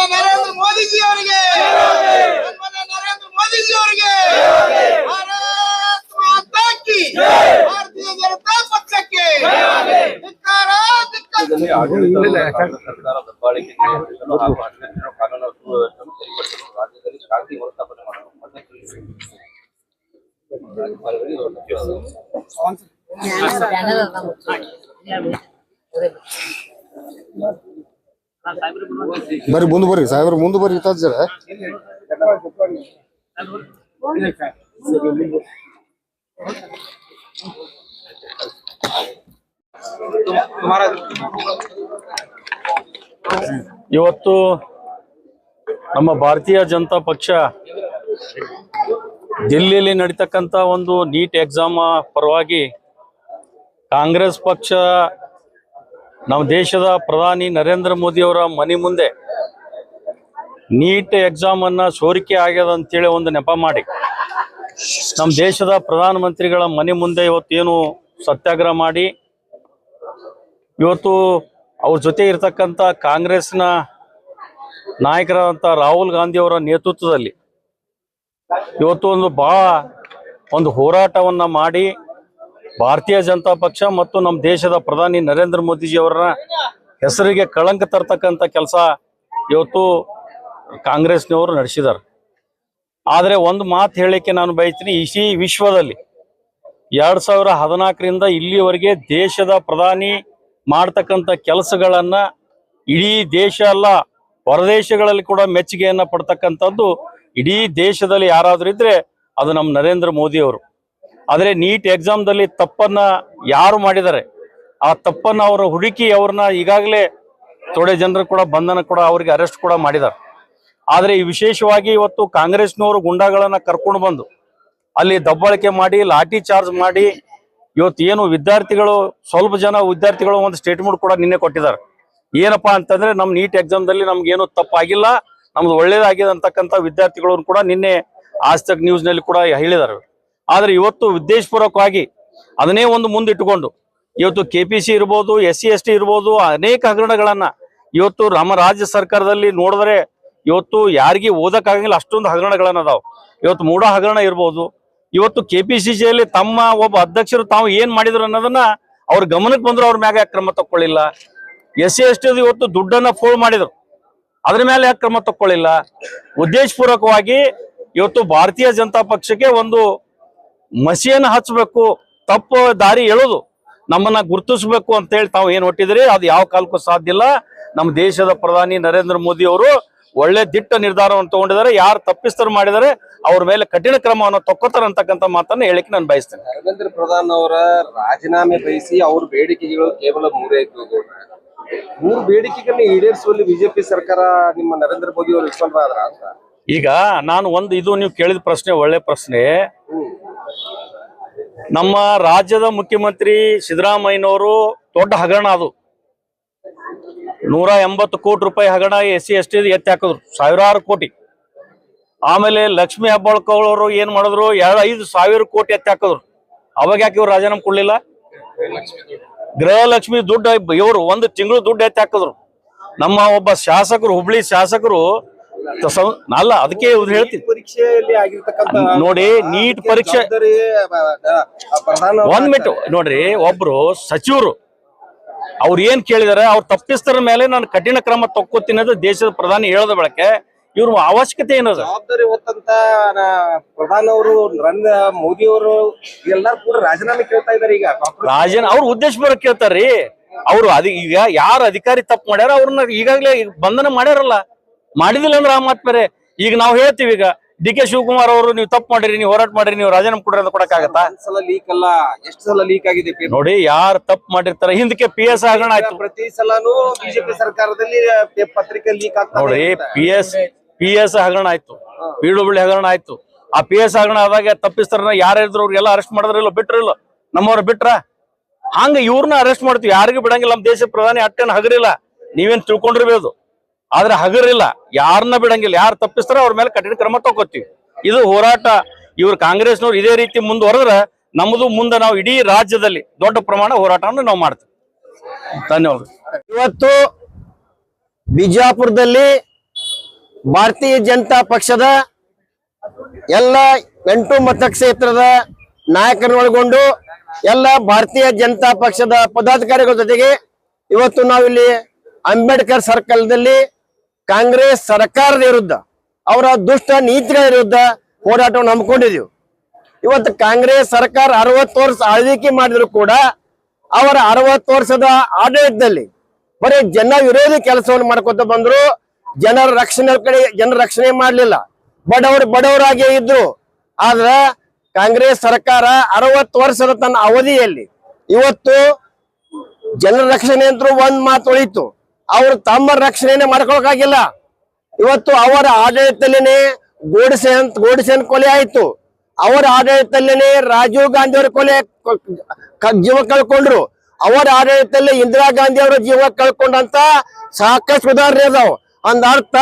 ನರೇಂದ್ರ ಮೋದಿಜಿ ಅವರಿಗೆ ಭಾರತೀಯ ಜನತಾ ಪಕ್ಷಕ್ಕೆ ಸರ್ಕಾರ ದಬ್ಬಾಳಿಕೆ ಹಾಗೂ ಕಾನೂನು ಸುವ್ಯವಸ್ಥೆಯನ್ನು ಸರಿಪಡಿಸಲು ರಾಜ್ಯದಲ್ಲಿ ಶಾಂತಿ ಮರುಸ್ಥಾಪನೆ ಮಾಡಲು ಬರ್ರಿ ಮುಂದೆ ಬರ್ರಿ ಸಾಹೇಬ್ರ ಮುಂದೆ ಬರ್ರಿ ಜರ ಇವತ್ತು ನಮ್ಮ ಭಾರತೀಯ ಜನತಾ ಪಕ್ಷ ದಿಲ್ಲಿಯಲ್ಲಿ ನಡೀತಕ್ಕಂಥ ಒಂದು ನೀಟ್ ಎಕ್ಸಾಮ್ ಪರವಾಗಿ ಕಾಂಗ್ರೆಸ್ ಪಕ್ಷ ನಮ್ಮ ದೇಶದ ಪ್ರಧಾನಿ ನರೇಂದ್ರ ಮೋದಿ ಅವರ ಮನೆ ಮುಂದೆ ನೀಟ್ ಎಕ್ಸಾಮ್ ಅನ್ನ ಸೋರಿಕೆ ಆಗ್ಯದ ಅಂತೇಳಿ ಒಂದು ನೆಪ ಮಾಡಿ ನಮ್ಮ ದೇಶದ ಪ್ರಧಾನಮಂತ್ರಿಗಳ ಮನೆ ಮುಂದೆ ಇವತ್ತೇನು ಸತ್ಯಾಗ್ರಹ ಮಾಡಿ ಇವತ್ತು ಅವ್ರ ಜೊತೆ ಇರತಕ್ಕಂಥ ಕಾಂಗ್ರೆಸ್ನ ನಾಯಕರಾದಂಥ ರಾಹುಲ್ ಗಾಂಧಿ ಅವರ ನೇತೃತ್ವದಲ್ಲಿ ಇವತ್ತು ಒಂದು ಹೋರಾಟವನ್ನ ಮಾಡಿ ಭಾರತೀಯ ಜನತಾ ಪಕ್ಷ ಮತ್ತು ನಮ್ಮ ದೇಶದ ಪ್ರಧಾನಿ ನರೇಂದ್ರ ಮೋದಿಜಿ ಅವರ ಹೆಸರಿಗೆ ಕಳಂಕ ತರ್ತಕ್ಕಂಥ ಕೆಲಸ ಇವತ್ತು ಕಾಂಗ್ರೆಸ್ನವರು ನಡೆಸಿದ್ದಾರೆ. ಆದರೆ ಒಂದು ಮಾತು ಹೇಳಲಿಕ್ಕೆ ನಾನು ಬಯಸ್ತೀನಿ, ಈ ವಿಶ್ವದಲ್ಲಿ 2014ರಿಂದ ಇಲ್ಲಿವರೆಗೆ ದೇಶದ ಪ್ರಧಾನಿ ಮಾಡ್ತಕ್ಕಂಥ ಕೆಲಸಗಳನ್ನ ಇಡೀ ದೇಶ ಅಲ್ಲ ಹೊರದೇಶಗಳಲ್ಲಿ ಕೂಡ ಮೆಚ್ಚುಗೆಯನ್ನ ಪಡ್ತಕ್ಕಂಥದ್ದು ಇಡೀ ದೇಶದಲ್ಲಿ ಯಾರಾದ್ರೂ ಇದ್ರೆ ಅದು ನಮ್ಮ ನರೇಂದ್ರ ಮೋದಿ ಅವರು. ಆದರೆ ನೀಟ್ ಎಕ್ಸಾಮ್ದಲ್ಲಿ ತಪ್ಪನ್ನ ಯಾರು ಮಾಡಿದ್ದಾರೆ ಆ ತಪ್ಪನ್ನ ಅವರ ಹುಡುಕಿ ಅವ್ರನ್ನ ಈಗಾಗಲೇ ಥೋಡೆ ಜನರು ಕೂಡ ಬಂಧನ ಕೂಡ ಅವರಿಗೆ ಅರೆಸ್ಟ್ ಕೂಡ ಮಾಡಿದ್ದಾರೆ. ಆದರೆ ಈ ವಿಶೇಷವಾಗಿ ಇವತ್ತು ಕಾಂಗ್ರೆಸ್ನವರು ಗುಂಡಾಗಳನ್ನ ಕರ್ಕೊಂಡು ಬಂದು ಅಲ್ಲಿ ದಬ್ಬಾಳಿಕೆ ಮಾಡಿ ಲಾಠಿ ಚಾರ್ಜ್ ಮಾಡಿ ಇವತ್ತು ಏನು ವಿದ್ಯಾರ್ಥಿಗಳು ಸ್ವಲ್ಪ ಜನ ವಿದ್ಯಾರ್ಥಿಗಳು ಒಂದು ಸ್ಟೇಟ್ಮೆಂಟ್ ಕೂಡ ನಿನ್ನೆ ಕೊಟ್ಟಿದ್ದಾರೆ. ಏನಪ್ಪಾ ಅಂತಂದ್ರೆ ನಮ್ಮ ನೀಟ್ ಎಕ್ಸಾಮ್ದಲ್ಲಿ ನಮ್ಗೇನು ತಪ್ಪಾಗಿಲ್ಲ, ನಮ್ದು ಒಳ್ಳೇದಾಗಿದೆ ಅಂತಕ್ಕಂಥ ವಿದ್ಯಾರ್ಥಿಗಳು ಕೂಡ ನಿನ್ನೆ ಆಜ್ ತಕ್ ನ್ಯೂಸ್ ನಲ್ಲಿ ಕೂಡ ಹೇಳಿದ್ದಾರೆ. ಆದ್ರೆ ಇವತ್ತು ಉದ್ದೇಶಪೂರ್ವಕವಾಗಿ ಅದನ್ನೇ ಒಂದು ಮುಂದಿಟ್ಟುಕೊಂಡು ಇವತ್ತು KPC ಇರ್ಬೋದು, SC ST ಇರ್ಬೋದು, ಅನೇಕ ಹಗರಣಗಳನ್ನ ಇವತ್ತು ನಮ್ಮ ರಾಜ್ಯ ಸರ್ಕಾರದಲ್ಲಿ ನೋಡಿದ್ರೆ ಇವತ್ತು ಯಾರಿಗೂ ಓದಕ್ಕಾಗಂಗಿಲ್ಲ ಅಷ್ಟೊಂದು ಹಗರಣಗಳನ್ನ ಅದಾವ. ಇವತ್ತು ಮೂಢ ಹಗರಣ ಇರ್ಬೋದು. ಇವತ್ತು KPCCಯಲ್ಲಿ ತಮ್ಮ ಒಬ್ಬ ಅಧ್ಯಕ್ಷರು ತಾವು ಏನ್ ಮಾಡಿದ್ರು ಅನ್ನೋದನ್ನ ಅವ್ರ ಗಮನಕ್ಕೆ ಬಂದ್ರು ಅವ್ರ ಮ್ಯಾಗ ಯಾಕೆ ಕ್ರಮ ತಕ್ಕೊಳ್ಳಿಲ್ಲ. SC ST ಇವತ್ತು ದುಡ್ಡನ್ನ ಫೋಲ್ ಮಾಡಿದ್ರು, ಅದ್ರ ಮೇಲೆ ಯಾಕೆ ಕ್ರಮ ತಕ್ಕೊಳ್ಳಿಲ್ಲ. ಉದ್ದೇಶಪೂರ್ವಕವಾಗಿ ಇವತ್ತು ಭಾರತೀಯ ಜನತಾ ಪಕ್ಷಕ್ಕೆ ಒಂದು ಮಸಿಯನ್ನು ಹಚ್ಚಬೇಕು, ತಪ್ಪು ದಾರಿ ಎಳೋದು, ನಮ್ಮನ್ನ ಗುರುತಿಸ್ಬೇಕು ಅಂತ ಹೇಳಿ ತಾವು ಏನ್ ಹೊಟ್ಟಿದ್ರಿ ಅದು ಯಾವ ಕಾಲಕ್ಕೂ ಸಾಧ್ಯ ಇಲ್ಲ. ನಮ್ಮ ದೇಶದ ಪ್ರಧಾನಿ ನರೇಂದ್ರ ಮೋದಿ ಅವರು ಒಳ್ಳೆ ದಿಟ್ಟ ನಿರ್ಧಾರವನ್ನು ತಗೊಂಡಿದ್ದಾರೆ. ಯಾರು ತಪ್ಪಿಸ್ತರು ಮಾಡಿದರೆ ಅವ್ರ ಮೇಲೆ ಕಠಿಣ ಕ್ರಮವನ್ನು ತಕ್ಕೋತಾರೆ ಅಂತಕ್ಕಂಥ ಮಾತನ್ನ ಹೇಳಿಕ್ಕೆ ನಾನು ಬಯಸ್ತೇನೆ. ಧರ್ಮೇಂದ್ರ ಪ್ರಧಾನ್ ಅವರ ರಾಜೀನಾಮೆ ಬಯಸಿ ಅವ್ರ ಬೇಡಿಕೆಗಳು ಕೇವಲ 3 ಮೂರು ಬೇಡಿಕೆಗಳನ್ನ ಈಡೇರಿಸುವಲ್ಲಿ ಬಿಜೆಪಿ ಸರ್ಕಾರ ನಿಮ್ಮ ನರೇಂದ್ರ ಮೋದಿ ಅವರು ವಿಫಲರಾದ್ರ ಅಂತ. ಈಗ ನಾನು ಇದು ನೀವು ಕೇಳಿದ ಪ್ರಶ್ನೆ ಒಳ್ಳೆ ಪ್ರಶ್ನೆ. ನಮ್ಮ ರಾಜ್ಯದ ಮುಖ್ಯಮಂತ್ರಿ ಸಿದ್ದರಾಮಯ್ಯನವರು ದೊಡ್ಡ ಹಗರಣ ಅದು 180 ಕೋಟಿ ರೂಪಾಯಿ ಹಗರಣ SC ST ಎತ್ತಿ ಹಾಕಿದ್ರು, ಸಾವಿರಾರು ಕೋಟಿ. ಆಮೇಲೆ ಲಕ್ಷ್ಮೀ ಹೆಬ್ಬಾಳ್ಕರ್ ಅವರು ಏನ್ ಮಾಡಿದ್ರು 5,000 ಕೋಟಿ ಎತ್ತಿ ಹಾಕಿದ್ರು. ಅವಾಗ ಯಾಕೆ ಇವ್ರು ರಾಜೀನಾಮೆ ಕೊಡ್ಲಿಲ್ಲ? ಗೃಹಲಕ್ಷ್ಮಿ ದುಡ್ಡು ಇವರು 1 ತಿಂಗಳು ದುಡ್ಡು ಎತ್ತಿ ಹಾಕಿದ್ರು. ನಮ್ಮ ಒಬ್ಬ ಶಾಸಕರು, ಹುಬ್ಳಿ ಶಾಸಕರು ಅಲ್ಲ, ಅದಕ್ಕೆ ಹೇಳ್ತೀನಿ ನೋಡಿ, ನೀಟ್ ಪರೀಕ್ಷೆ 1 ಮಿನಿಟ್ ನೋಡ್ರಿ, ಒಬ್ರು ಸಚಿವರು ಅವ್ರು ಏನ್ ಕೇಳಿದಾರೆ ಅವ್ರು ತಪ್ಪಿಸ್ತರ ಮೇಲೆ ನಾನು ಕಠಿಣ ಕ್ರಮ ತಕ್ಕೋತೀನಿ ಅಂತ ದೇಶದ ಪ್ರಧಾನಿ ಹೇಳದ ಬಳಕೆ ಇವ್ರ ಅವಶ್ಯಕತೆ ಏನದ? ಜವಾಬ್ದಾರಿ ಹೊತ್ತಂತ ಪ್ರಧಾನಿ ಅವರು ನರೇಂದ್ರ ಮೋದಿ ಅವರು ಎಲ್ಲರೂ ಕೂಡ ರಾಜೀನಾಮೆ ಕೇಳ್ತಾ ಇದಾರೆ. ಈಗ ಅವ್ರ ಉದ್ದೇಶ ಬರ ಕೇಳ್ತಾರ್ರಿ. ಅವ್ರು ಈಗ ಯಾರು ಅಧಿಕಾರಿ ತಪ್ಪು ಮಾಡ್ಯಾರ ಅವ್ರನ್ನ ಈಗಾಗಲೇ ಬಂಧನ ಮಾಡ್ಯಾರಲ್ಲ, ಮಾಡಿದಿಲ್ಲ ಅಂದ್ರೆ ಆ ಮಾತ್ ಬೇರೆ. ಈಗ ನಾವು ಹೇಳ್ತೀವಿ, ಈಗ ಡಿ ಕೆ ಶಿವಕುಮಾರ್ ಅವರು ನೀವು ತಪ್ಪು ಮಾಡಿರಿ, ನೀವು ಹೋರಾಟ ಮಾಡಿರಿ, ನೀವು ರಾಜೀನಾಮೆ ಕೊಡ್ರಿ ಅಂತ ಕೊಡಕ್ಕಾಗತ್ತಾ? ಒಂದ್ಸಲ ಲೀಕ್ ಅಲ್ಲ, ಎಷ್ಟು ಸಲ ಲೀಕ್ ಆಗಿದೆ paper? ನೋಡಿ, ಯಾರು ತಪ್ಪು ಮಾಡಿರ್ತಾರೆ ಹಿಂದಕ್ಕೆ PS ಹಗರಣ ಆಯ್ತು. ಪ್ರತಿ ಸಲಾನು ಬಿಜೆಪಿ ಸರ್ಕಾರದಲ್ಲಿ ಪತ್ರಿಕೆ ಲೀಕ್ ಆಗ್ತದೆ. ನೋಡ್ರಿ, PS ಹಗರಣ ಆಯ್ತು, PWD ಹಗರಣ ಆಯ್ತು. ಆ PS ಹಗರಣ ಆದಾಗ ತಪ್ಪಿಸ್ತಾರ ಯಾರಿದ್ರು ಅವ್ರಿಗೆಲ್ಲ ಅರೆಸ್ಟ್ ಮಾಡಿದ್ರಿಲ್ಲ, ಬಿಟ್ರಿಲ್ಲ, ನಮ್ಮವ್ರ ಬಿಟ್ರ? ಹಂಗ ಇವ್ರನ್ನ ಅರೆಸ್ಟ್ ಮಾಡ್ತೀವಿ, ಯಾರಿಗೂ ಬಿಡಂಗಿಲ್ಲ. ನಮ್ಮ ದೇಶ ಪ್ರಧಾನಿ ಅಟ್ಟೇನ್ ಹಗರಿಲ್ಲ, ನೀವೇನ್ ತಿಳ್ಕೊಂಡಿರ್ಬೋದು. ಆದ್ರೆ ಹಗರಿಲ್ಲ, ಯಾರನ್ನ ಬಿಡಂಗಿಲ್ಲ. ಯಾರು ತಪ್ಪಿಸ್ತಾರ ಅವ್ರ ಮೇಲೆ ಕಠಿಣ ಕ್ರಮ ತಗೋತೀವಿ. ಇದು ಹೋರಾಟ. ಇವ್ರು ಕಾಂಗ್ರೆಸ್ನವ್ರು ಇದೇ ರೀತಿ ಮುಂದುವರೆದ್ರೆ ನಮ್ಮದು ಮುಂದೆ ನಾವು ಇಡೀ ರಾಜ್ಯದಲ್ಲಿ ದೊಡ್ಡ ಪ್ರಮಾಣ ಹೋರಾಟವನ್ನು ನಾವು ಮಾಡ್ತೀವಿ. ಧನ್ಯವಾದ. ಇವತ್ತು ಬಿಜಾಪುರದಲ್ಲಿ ಭಾರತೀಯ ಜನತಾ ಪಕ್ಷದ ಎಲ್ಲ 8 ಮತಕ್ಷೇತ್ರದ ನಾಯಕರನ್ನು ಒಳಗೊಂಡು ಎಲ್ಲ ಭಾರತೀಯ ಜನತಾ ಪಕ್ಷದ ಪದಾಧಿಕಾರಿಗಳ ಜೊತೆಗೆ ಇವತ್ತು ನಾವಿಲ್ಲಿ ಅಂಬೇಡ್ಕರ್ ಸರ್ಕಲ್ದಲ್ಲಿ ಕಾಂಗ್ರೆಸ್ ಸರ್ಕಾರದ ವಿರುದ್ಧ, ಅವರ ದುಷ್ಟ ನೀತಿಗಳ ವಿರುದ್ಧ ಹೋರಾಟವನ್ನು ಹಮ್ಮಿಕೊಂಡಿದ್ದೀವಿ. ಇವತ್ತು ಕಾಂಗ್ರೆಸ್ ಸರ್ಕಾರ 60 ವರ್ಷ ಆಳ್ವಿಕೆ ಮಾಡಿದ್ರು ಕೂಡ ಅವರ 60 ವರ್ಷದ ಆಡಳಿತದಲ್ಲಿ ಬರೀ ಜನ ವಿರೋಧಿ ಕೆಲಸವನ್ನು ಮಾಡ್ಕೊತ ಬಂದ್ರು. ಜನರ ರಕ್ಷಣೆ ಮಾಡ್ಲಿಲ್ಲ. ಬಡವರಾಗೇ ಇದ್ರು. ಆದ್ರ ಕಾಂಗ್ರೆಸ್ ಸರ್ಕಾರ 60 ವರ್ಷದ ತನ್ನ ಅವಧಿಯಲ್ಲಿ ಇವತ್ತು ಜನರ ರಕ್ಷಣೆ ಅಂತ ಒಂದ್ ಮಾತು ಉಳಿತು. ಅವರು ತಮ್ಮ ರಕ್ಷಣೆನೇ ಮಾಡ್ಕೊಳಕಾಗಿಲ್ಲ. ಇವತ್ತು ಅವರ ಆಡಳಿತದಲ್ಲಿನೇ ಗೋಡ್ಸೆನ್ ಕೊಲೆ ಆಯ್ತು. ಅವರ ಆಡಳಿತದಲ್ಲಿನೇ ರಾಜೀವ್ ಗಾಂಧಿ ಅವರ ಜೀವ ಕಳ್ಕೊಂಡ್ರು. ಅವರ ಆಡಳಿತದಲ್ಲಿ ಇಂದಿರಾ ಗಾಂಧಿ ಅವರ ಜೀವ ಕಳ್ಕೊಂಡಂತ ಸಾಕಷ್ಟು ಉದಾಹರಣೆ ಅದಾವ. ಅಂದ ಅರ್ಥ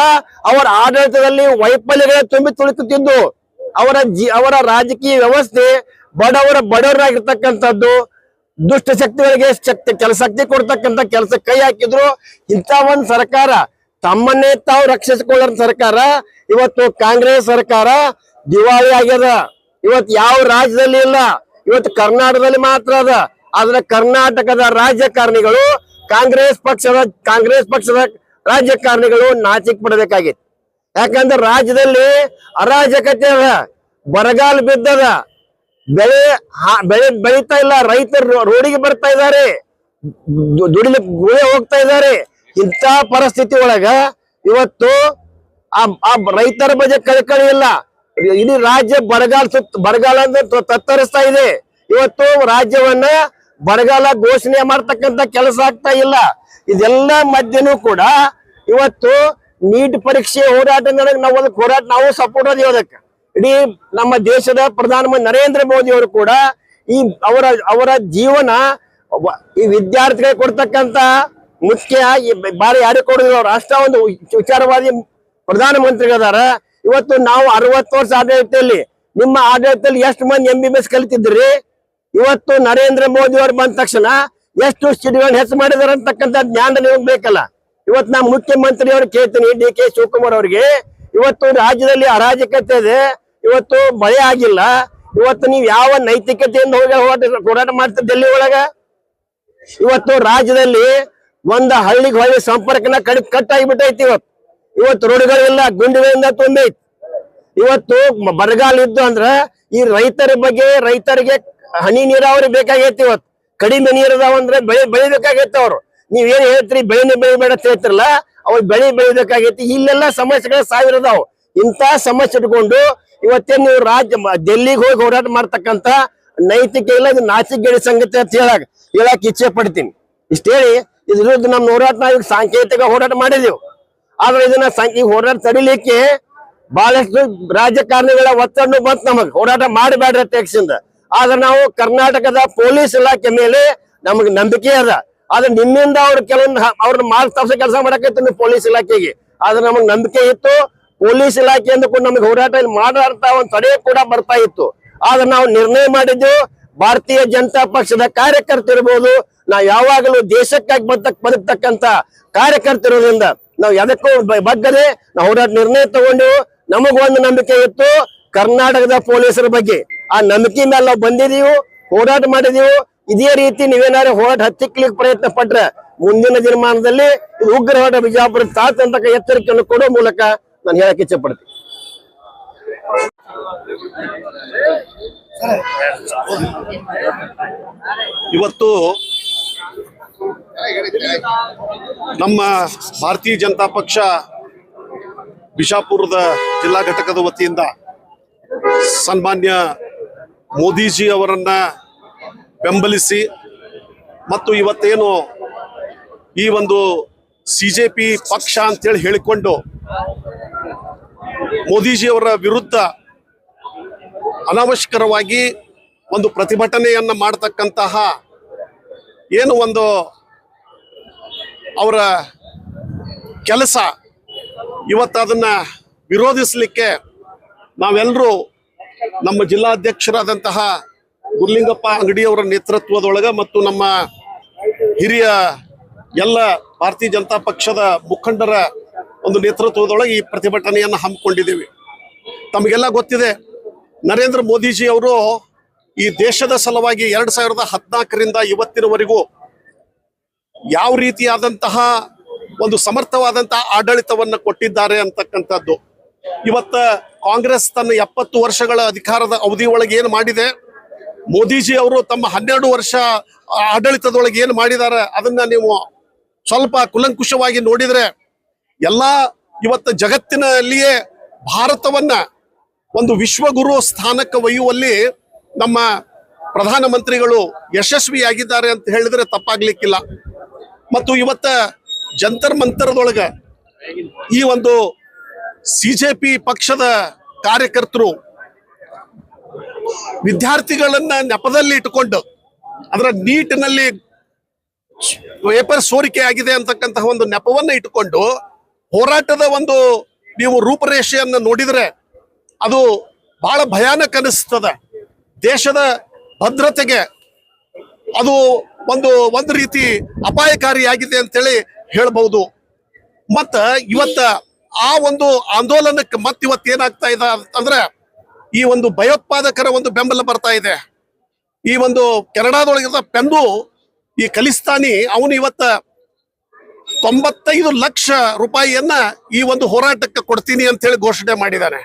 ಅವರ ಆಡಳಿತದಲ್ಲಿ ವೈಫಲ್ಯಗಳೇ ತುಂಬಿ ತುಳುಕುತ್ತಿದ್ದು. ಅವರ ರಾಜಕೀಯ ವ್ಯವಸ್ಥೆ ಬಡವರಾಗಿರ್ತಕ್ಕಂಥದ್ದು, ದುಷ್ಟ ಶಕ್ತಿಗಳಿಗೆ ಶಕ್ತಿ ಕೊಡ್ತಕ್ಕಂಥ ಕೆಲಸ ಕೈ ಹಾಕಿದ್ರು. ಇಂಥ ಒಂದು ಸರ್ಕಾರ, ತಮ್ಮನ್ನೇ ತಾವು ರಕ್ಷಿಸಿಕೊಳ್ಳೋ ಸರ್ಕಾರ ಇವತ್ತು ಕಾಂಗ್ರೆಸ್ ಸರ್ಕಾರ ದಿವಾಳಿ ಆಗ್ಯದ. ಇವತ್ತು ಯಾವ ರಾಜ್ಯದಲ್ಲಿ ಇಲ್ಲ, ಇವತ್ತು ಕರ್ನಾಟಕದಲ್ಲಿ ಮಾತ್ರ ಅದ. ಆದ್ರೆ ಕರ್ನಾಟಕದ ರಾಜಕಾರಣಿಗಳು ಕಾಂಗ್ರೆಸ್ ಪಕ್ಷದ ರಾಜಕಾರಣಿಗಳು ನಾಚಿಕೆ ಪಡಬೇಕಾಗಿತ್ತು. ಯಾಕಂದ್ರೆ ರಾಜ್ಯದಲ್ಲಿ ಅರಾಜಕತೆ ಅದ, ಬರಗಾಲ ಬಿದ್ದದ, ಬೆಳೆ ಬೆಳೀತಾ ಇಲ್ಲ, ರೈತರು ರೋಡಿಗೆ ಬರ್ತಾ ಇದ್ದಾರೆ, ದುಡಿಲಿಕ್ಕೆ ಗುಳೆ ಹೋಗ್ತಾ ಇದ್ದಾರೆ. ಇಂಥ ಪರಿಸ್ಥಿತಿ ಒಳಗ ಇವತ್ತು ಆ ರೈತರ ಬಗ್ಗೆ ಕಳಕಳಿ ಇಲ್ಲ. ಇಡೀ ರಾಜ್ಯ ಬರಗಾಲ ಅಂತ ತತ್ತರಿಸ್ತಾ ಇದೆ. ಇವತ್ತು ರಾಜ್ಯವನ್ನ ಬರಗಾಲ ಘೋಷಣೆ ಮಾಡ್ತಕ್ಕಂಥ ಕೆಲಸ ಆಗ್ತಾ ಇಲ್ಲ. ಇದೆಲ್ಲ ಮಧ್ಯನೂ ಕೂಡ ಇವತ್ತು ನೀಟ್ ಪರೀಕ್ಷೆ ಹೋರಾಟ ನಾವು ಸಪೋರ್ಟ್ ಅದೀವಿ. ಅದಕ್ಕೆ ಇಡೀ ನಮ್ಮ ದೇಶದ ಪ್ರಧಾನಮಂತ್ರಿ ನರೇಂದ್ರ ಮೋದಿ ಅವರು ಕೂಡ ಅವರ ಜೀವನ ಈ ವಿದ್ಯಾರ್ಥಿಗಳಿಗೆ ಕೊಡ್ತಕ್ಕಂತ ಮುಖ್ಯ ಬಾರಿ ಯಾರಿಗೆ ಕೊಡುದಿಲ್ಲ. ಅವ್ರು ಅಷ್ಟ ಒಂದು ವಿಚಾರವಾದಿ ಪ್ರಧಾನಮಂತ್ರಿಗಳದಾರ. ಇವತ್ತು ನಾವು 60 ವರ್ಷ ಆಡಳಿತದಲ್ಲಿ, ನಿಮ್ಮ ಆಡಳಿತದಲ್ಲಿ ಎಷ್ಟು ಮಂದಿ MBBS ಕಲಿತಿದ್ರಿ? ಇವತ್ತು ನರೇಂದ್ರ ಮೋದಿ ಅವರು ಬಂದ ತಕ್ಷಣ ಎಷ್ಟು ಸೀಟ್ಗಳನ್ನ ಹೆಚ್ಚು ಮಾಡಿದಾರೆ ಅಂತಕ್ಕಂಥ ಜ್ಞಾನ ನಿಮಗೆ ಬೇಕಲ್ಲ. ಇವತ್ತು ನಾ ಮುಖ್ಯಮಂತ್ರಿ ಅವ್ರು ಕೇಳ್ತೀನಿ, DK ಶಿವಕುಮಾರ್ ಅವ್ರಿಗೆ, ಇವತ್ತು ರಾಜ್ಯದಲ್ಲಿ ಅರಾಜಕತೆ ಇದೆ, ಇವತ್ತು ಮಳೆ ಆಗಿಲ್ಲ, ಇವತ್ತು ನೀವು ಯಾವ ನೈತಿಕತೆಯಿಂದ ಹೋರಾಟ ಮಾಡ್ತೀರಿ ಡೆಲ್ಲಿ ಒಳಗ? ಇವತ್ತು ರಾಜ್ಯದಲ್ಲಿ ಒಂದು ಹಳ್ಳಿಗೆ ಹೊಳ್ಳಿ ಸಂಪರ್ಕನ ಕಟ್ಟಾಗಿಬಿಟ್ಟೈತಿ. ಇವತ್ತು ರೋಡ್ಗಳಿಲ್ಲ, ಗುಂಡಿಗಳಿಂದ ತುಂಬೈತಿ. ಇವತ್ತು ಬರಗಾಲ ಇದ್ದು ಅಂದ್ರ ಈ ರೈತರಿಗೆ ಹನಿ ನೀರಾವರಿ ಬೇಕಾಗೈತಿ. ಇವತ್ತು ಕಡಿಮೆ ನೀರದಾವ ಅಂದ್ರೆ ಬೆಳಿಬೇಕಾಗೈತಿ. ಅವ್ರು ನೀವೇನ್ ಹೇಳ್ತೀರಿ, ಬೆಳಿಬೇಡ ಅಂತ ಹೇಳ್ತಿರಲ್ಲ, ಅವ್ರು ಬೆಳಿಬೇಕಾಗೈತಿ. ಇಲ್ಲೆಲ್ಲ ಸಮಸ್ಯೆಗಳು ಸಾವಿರ ಅದಾವ. ಇಂಥ ಸಮಸ್ಯೆ ಇಟ್ಕೊಂಡು ಇವತ್ತೇನ್ ನೀವು ಡೆಲ್ಲಿಗೆ ಹೋಗಿ ಹೋರಾಟ ಮಾಡ್ತಕ್ಕಂತ ನೈತಿಕ ಇಲ್ಲ, ಇದು ನಾಚಿಕೆಗೇಡಿ ಸಂಗತಿ ಅಂತ ಹೇಳಕ್ ಇಚ್ಛೆ ಪಡ್ತೀನಿ. ಇಷ್ಟ ಹೇಳಿ ಇದ್ರ ವಿರುದ್ಧ ನಮ್ಮ ಹೋರಾಟ ನಾವು ಸಾಂಕೇತಿಕ ಹೋರಾಟ ಮಾಡಿದೆವು. ಆದ್ರೆ ಇದನ್ನ ಈ ಹೋರಾಟ ತಡಿಲಿಕ್ಕೆ ಬಹಳಷ್ಟು ರಾಜಕಾರಣಿಗಳ ಒತ್ತಡ ಬಂತು ನಮಗ್, ಹೋರಾಟ ಮಾಡಬೇಡ್ರಿ ಟೆಕ್ಸಿಂದ. ಆದ್ರೆ ನಾವು ಕರ್ನಾಟಕದ ಪೊಲೀಸ್ ಇಲಾಖೆ ಮೇಲೆ ನಮಗ್ ನಂಬಿಕೆ ಅದ. ಆದ್ರೆ ನಿಮ್ಮಿಂದ ಅವ್ರನ್ನ ಮಾರ್ಕ್ ತಪ್ಪಿಸೋ ಕೆಲಸ ಮಾಡಕೈತಿ ನೀವು ಪೊಲೀಸ್ ಇಲಾಖೆಗೆ. ಆದ್ರೆ ನಮಗ್ ನಂಬಿಕೆ ಇತ್ತು, ಪೊಲೀಸ್ ಇಲಾಖೆಯಿಂದ ಕೂಡ ನಮಗೆ ಹೋರಾಟ ಮಾಡಾಡ್ತಾ ಒಂದು ತಡೆ ಕೂಡ ಬರ್ತಾ ಇತ್ತು. ಆದ್ರೆ ನಾವು ನಿರ್ಣಯ ಮಾಡಿದ್ದು, ಭಾರತೀಯ ಜನತಾ ಪಕ್ಷದ ಕಾರ್ಯಕರ್ತರಿರ್ಬೋದು, ನಾವು ಯಾವಾಗಲೂ ದೇಶಕ್ಕಾಗಿ ಬದುಕ್ತಕ್ಕಂತ ಕಾರ್ಯಕರ್ತರೋದ್ರಿಂದ ನಾವು ಎದಕ್ಕೂ ಬಗ್ಗದೆ ನಾವು ಹೋರಾಟ ನಿರ್ಣಯ ತಗೊಂಡೆವು. ನಮಗೊಂದು ನಂಬಿಕೆ ಇತ್ತು ಕರ್ನಾಟಕದ ಪೊಲೀಸರ ಬಗ್ಗೆ. ಆ ನಂಬಿಕೆ ಮೇಲೆ ನಾವು ಬಂದಿದೀವಿ, ಹೋರಾಟ ಮಾಡಿದೀವಿ. ಇದೇ ರೀತಿ ನೀವೇನಾದ್ರು ಹೋರಾಟ ಹತ್ತಿಕ್ಲಿಕ್ಕೆ ಪ್ರಯತ್ನ ಪಟ್ರೆ ಮುಂದಿನ ದಿನಮಾನದಲ್ಲಿ ಉಗ್ರ ಹೋರಾಟ ಬಿಜಾಪುರ ತಾತಂತಕ್ಕ ಎಚ್ಚರಿಕೆಯನ್ನು ಕೊಡೋ ಮೂಲಕ ನಾನು ಹೇಳಕ್ ಇಚ್ಛೆ ಪಡ್ತೀನಿ. ಇವತ್ತು ನಮ್ಮ ಭಾರತೀಯ ಜನತಾ ಪಕ್ಷ ಬಿಜಾಪುರದ ಜಿಲ್ಲಾ ಘಟಕದ ವತಿಯಿಂದ ಸನ್ಮಾನ್ಯ ಮೋದಿಜಿ ಅವರನ್ನ ಬೆಂಬಲಿಸಿ ಮತ್ತು ಇವತ್ತೇನು ಈ ಒಂದು CJP ಪಕ್ಷ ಅಂತೇಳಿ ಹೇಳಿಕೊಂಡು ಮೋದಿಜಿಯವರ ವಿರುದ್ಧ ಅನಾವಶ್ಯಕರವಾಗಿ ಒಂದು ಪ್ರತಿಭಟನೆಯನ್ನ ಮಾಡತಕ್ಕಂತಹ ಏನು ಒಂದು ಅವರ ಕೆಲಸ ಇವತ್ತು ಅದನ್ನ ವಿರೋಧಿಸಲಿಕ್ಕೆ ನಾವೆಲ್ಲರೂ ನಮ್ಮ ಜಿಲ್ಲಾಧ್ಯಕ್ಷರಾದಂತಹ ಗುರುಲಿಂಗಪ್ಪ ಅಂಗಡಿಯವರ ನೇತೃತ್ವದೊಳಗೆ ಮತ್ತು ನಮ್ಮ ಹಿರಿಯ ಎಲ್ಲ ಭಾರತೀಯ ಜನತಾ ಪಕ್ಷದ ಮುಖಂಡರ ಒಂದು ನೇತೃತ್ವದೊಳಗೆ ಈ ಪ್ರತಿಭಟನೆಯನ್ನು ಹಮ್ಮಿಕೊಂಡಿದ್ದೀವಿ. ತಮಗೆಲ್ಲ ಗೊತ್ತಿದೆ, ನರೇಂದ್ರ ಮೋದಿಜಿ ಅವರು ಈ ದೇಶದ ಸಲುವಾಗಿ 2014ರಿಂದ ಇವತ್ತಿನವರೆಗೂ ಯಾವ ರೀತಿಯಾದಂತಹ ಒಂದು ಸಮರ್ಥವಾದಂತಹ ಆಡಳಿತವನ್ನು ಕೊಟ್ಟಿದ್ದಾರೆ ಅಂತಕ್ಕಂಥದ್ದು. ಇವತ್ತ ಕಾಂಗ್ರೆಸ್ ತನ್ನ 70 ವರ್ಷಗಳ ಅಧಿಕಾರದ ಅವಧಿ ಒಳಗೆ ಏನು ಮಾಡಿದೆ, ಮೋದಿಜಿ ಅವರು ತಮ್ಮ 12 ವರ್ಷ ಆಡಳಿತದೊಳಗೆ ಏನು ಮಾಡಿದ್ದಾರೆ ಅದನ್ನ ನೀವು ಸ್ವಲ್ಪ ಕುಲಂಕುಷವಾಗಿ ನೋಡಿದ್ರೆ ಎಲ್ಲ ಇವತ್ತು ಜಗತ್ತಿನಲ್ಲಿಯೇ ಭಾರತವನ್ನ ಒಂದು ವಿಶ್ವಗುರು ಸ್ಥಾನಕ್ಕೆ ಒಯ್ಯುವಲ್ಲಿ ನಮ್ಮ ಪ್ರಧಾನಮಂತ್ರಿಗಳು ಯಶಸ್ವಿಯಾಗಿದ್ದಾರೆ ಅಂತ ಹೇಳಿದ್ರೆ ತಪ್ಪಾಗ್ಲಿಕ್ಕಿಲ್ಲ. ಮತ್ತು ಇವತ್ತ ಜಂತರ್ ಮಂತರದೊಳಗೆ ಈ ಒಂದು CJP ಪಕ್ಷದ ಕಾರ್ಯಕರ್ತರು ವಿದ್ಯಾರ್ಥಿಗಳನ್ನ ನೆಪದಲ್ಲಿ ಇಟ್ಟುಕೊಂಡು ಅದರ ನೀಟಿನಲ್ಲಿ ಪೇಪರ್ ಸೋರಿಕೆ ಆಗಿದೆ ಅಂತಕ್ಕಂತಹ ಒಂದು ನೆಪವನ್ನ ಇಟ್ಟುಕೊಂಡು ಹೋರಾಟದ ಒಂದು ನೀವು ರೂಪರೇಷೆಯನ್ನು ನೋಡಿದ್ರೆ ಅದು ಬಹಳ ಭಯಾನಕ ಅನಿಸ್ತದೆ. ದೇಶದ ಭದ್ರತೆಗೆ ಅದು ಒಂದು ರೀತಿ ಅಪಾಯಕಾರಿಯಾಗಿದೆ ಅಂತೇಳಿ ಹೇಳ್ಬಹುದು. ಮತ್ತ ಇವತ್ತ ಆ ಒಂದು ಆಂದೋಲನಕ್ಕೆ ಇವತ್ತು ಏನಾಗ್ತಾ ಇದೆ ಅಂದ್ರೆ ಈ ಒಂದು ಭಯೋತ್ಪಾದಕರ ಒಂದು ಬೆಂಬಲ ಬರ್ತಾ ಇದೆ. ಈ ಒಂದು ಕೆನಡಾದೊಳಗಿರುವ ಪೆನ್ನು ಈ ಖಲಿಸ್ತಾನಿ ಅವನು ಇವತ್ತ 95 ಲಕ್ಷ ರೂಪಾಯಿಯನ್ನ ಈ ಒಂದು ಹೋರಾಟಕ್ಕೆ ಕೊಡ್ತೀನಿ ಅಂತ ಹೇಳಿ ಘೋಷಣೆ ಮಾಡಿದ್ದಾನೆ.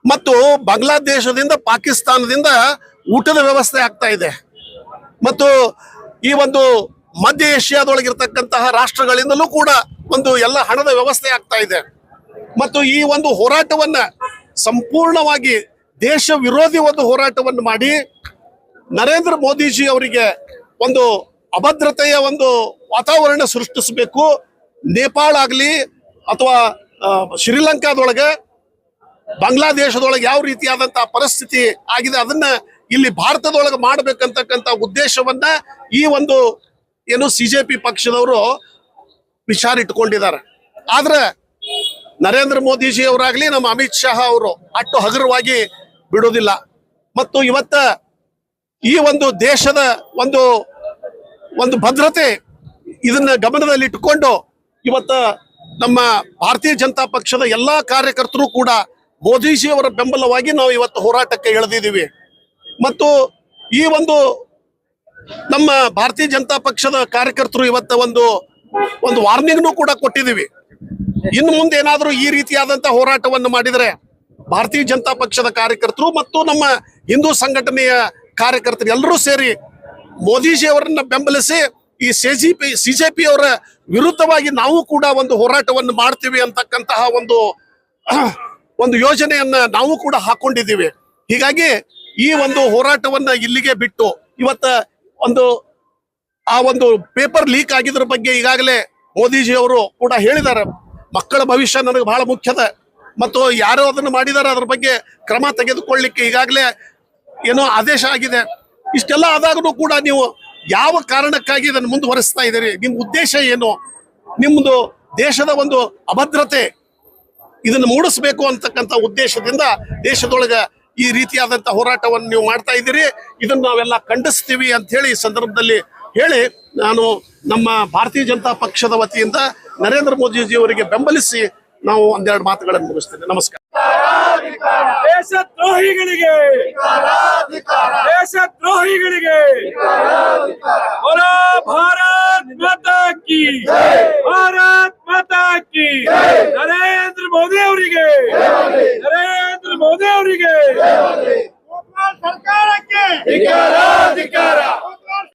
ಮತ್ತು ಬಾಂಗ್ಲಾದೇಶದಿಂದ ಪಾಕಿಸ್ತಾನದಿಂದ ಊಟದ ವ್ಯವಸ್ಥೆ ಆಗ್ತಾ ಇದೆ. ಮತ್ತು ಈ ಒಂದು ಮಧ್ಯ ಏಷ್ಯಾದೊಳಗಿರ್ತಕ್ಕಂತಹ ರಾಷ್ಟ್ರಗಳಿಂದಲೂ ಕೂಡ ಒಂದು ಎಲ್ಲ ಹಣದ ವ್ಯವಸ್ಥೆ ಆಗ್ತಾ ಇದೆ. ಮತ್ತು ಈ ಒಂದು ಹೋರಾಟವನ್ನ ಸಂಪೂರ್ಣವಾಗಿ ದೇಶ ವಿರೋಧಿ ಒಂದು ಹೋರಾಟವನ್ನು ಮಾಡಿ ನರೇಂದ್ರ ಮೋದಿಜಿ ಅವರಿಗೆ ಒಂದು ಅಭದ್ರತೆಯ ಒಂದು ವಾತಾವರಣ ಸೃಷ್ಟಿಸಬೇಕು. ನೇಪಾಳ ಆಗಲಿ ಅಥವಾ ಶ್ರೀಲಂಕಾದೊಳಗೆ ಬಾಂಗ್ಲಾದೇಶದೊಳಗೆ ಯಾವ ರೀತಿಯಾದಂತಹ ಪರಿಸ್ಥಿತಿ ಆಗಿದೆ ಅದನ್ನ ಇಲ್ಲಿ ಭಾರತದೊಳಗೆ ಮಾಡಬೇಕಂತಕ್ಕಂಥ ಉದ್ದೇಶವನ್ನ ಈ ಒಂದು ಏನು CJP ಪಕ್ಷದವರು ವಿಚಾರ ಇಟ್ಕೊಂಡಿದ್ದಾರೆ. ಆದ್ರೆ ನರೇಂದ್ರ ಮೋದಿಜಿ ಅವರಾಗ್ಲಿ ನಮ್ಮ ಅಮಿತ್ ಶಾ ಅವರು ಅಷ್ಟು ಹಗುರವಾಗಿ ಬಿಡೋದಿಲ್ಲ. ಮತ್ತು ಇವತ್ತ ಈ ಒಂದು ದೇಶದ ಒಂದು ಭದ್ರತೆ ಇದನ್ನ ಗಮನದಲ್ಲಿ ಇಟ್ಟುಕೊಂಡು ಇವತ್ತ ನಮ್ಮ ಭಾರತೀಯ ಜನತಾ ಪಕ್ಷದ ಎಲ್ಲಾ ಕಾರ್ಯಕರ್ತರು ಕೂಡ ಮೋದಿಜಿ ಅವರ ಬೆಂಬಲವಾಗಿ ನಾವು ಇವತ್ತು ಹೋರಾಟಕ್ಕೆ ಇಳಿದಿದ್ದೀವಿ. ಮತ್ತು ಈ ಒಂದು ನಮ್ಮ ಭಾರತೀಯ ಜನತಾ ಪಕ್ಷದ ಕಾರ್ಯಕರ್ತರು ಇವತ್ತ ಒಂದು ವಾರ್ನಿಂಗ್ನು ಕೂಡ ಕೊಟ್ಟಿದ್ದೀವಿ. ಇನ್ನು ಮುಂದೆ ಏನಾದರೂ ಈ ರೀತಿಯಾದಂತಹ ಹೋರಾಟವನ್ನು ಮಾಡಿದರೆ ಭಾರತೀಯ ಜನತಾ ಪಕ್ಷದ ಕಾರ್ಯಕರ್ತರು ಮತ್ತು ನಮ್ಮ ಹಿಂದೂ ಸಂಘಟನೆಯ ಕಾರ್ಯಕರ್ತರು ಎಲ್ಲರೂ ಸೇರಿ ಮೋದಿಜಿ ಅವರನ್ನ ಬೆಂಬಲಿಸಿ ಈ CJP ಅವರ ವಿರುದ್ಧವಾಗಿ ನಾವು ಕೂಡ ಒಂದು ಹೋರಾಟವನ್ನು ಮಾಡ್ತೀವಿ ಅಂತಕ್ಕಂತಹ ಒಂದು ಯೋಜನೆಯನ್ನ ನಾವು ಕೂಡ ಹಾಕೊಂಡಿದ್ದೀವಿ. ಹೀಗಾಗಿ ಈ ಒಂದು ಹೋರಾಟವನ್ನ ಇಲ್ಲಿಗೆ ಬಿಟ್ಟು ಇವತ್ತ ಆ ಒಂದು ಪೇಪರ್ ಲೀಕ್ ಆಗಿದ್ರ ಬಗ್ಗೆ ಈಗಾಗಲೇ ಮೋದಿಜಿ ಅವರು ಕೂಡ ಹೇಳಿದ್ದಾರೆ. ಮಕ್ಕಳ ಭವಿಷ್ಯ ನನಗೆ ಬಹಳ ಮುಖ್ಯದ ಮತ್ತು ಯಾರು ಅದನ್ನು ಮಾಡಿದ್ದಾರೆ ಅದ್ರ ಬಗ್ಗೆ ಕ್ರಮ ತೆಗೆದುಕೊಳ್ಳಿಕ್ಕೆ ಈಗಾಗಲೇ ಏನೋ ಆದೇಶ ಆಗಿದೆ. ಇಷ್ಟೆಲ್ಲ ಆದಾಗೂ ಕೂಡ ನೀವು ಯಾವ ಕಾರಣಕ್ಕಾಗಿ ಇದನ್ನು ಮುಂದುವರಿಸ್ತಾ ಇದ್ದೀರಿ? ನಿಮ್ಮ ಉದ್ದೇಶ ಏನು? ನಿಮ್ಮದು ದೇಶದ ಒಂದು ಅಭದ್ರತೆ ಇದನ್ನು ಮೂಡಿಸ್ಬೇಕು ಅಂತಕ್ಕಂಥ ಉದ್ದೇಶದಿಂದ ದೇಶದೊಳಗೆ ಈ ರೀತಿಯಾದಂಥ ಹೋರಾಟವನ್ನು ನೀವು ಮಾಡ್ತಾ ಇದ್ದೀರಿ. ಇದನ್ನು ನಾವೆಲ್ಲ ಖಂಡಿಸ್ತೀವಿ ಅಂತ ಹೇಳಿ ಈ ಸಂದರ್ಭದಲ್ಲಿ ಹೇಳಿ ನಾನು ನಮ್ಮ ಭಾರತೀಯ ಜನತಾ ಪಕ್ಷದ ವತಿಯಿಂದ ನರೇಂದ್ರ ಮೋದಿಜಿ ಅವರಿಗೆ ಬೆಂಬಲಿಸಿ ನಾವು ಒಂದೆರಡು ಮಾತುಗಳನ್ನು ಮುಗಿಸ್ತೇನೆ. ನಮಸ್ಕಾರ. ದೇಶದ್ರೋಹಿಗಳಿಗೆ ಭಾರತ್ ಮಾತಾ ಕಿ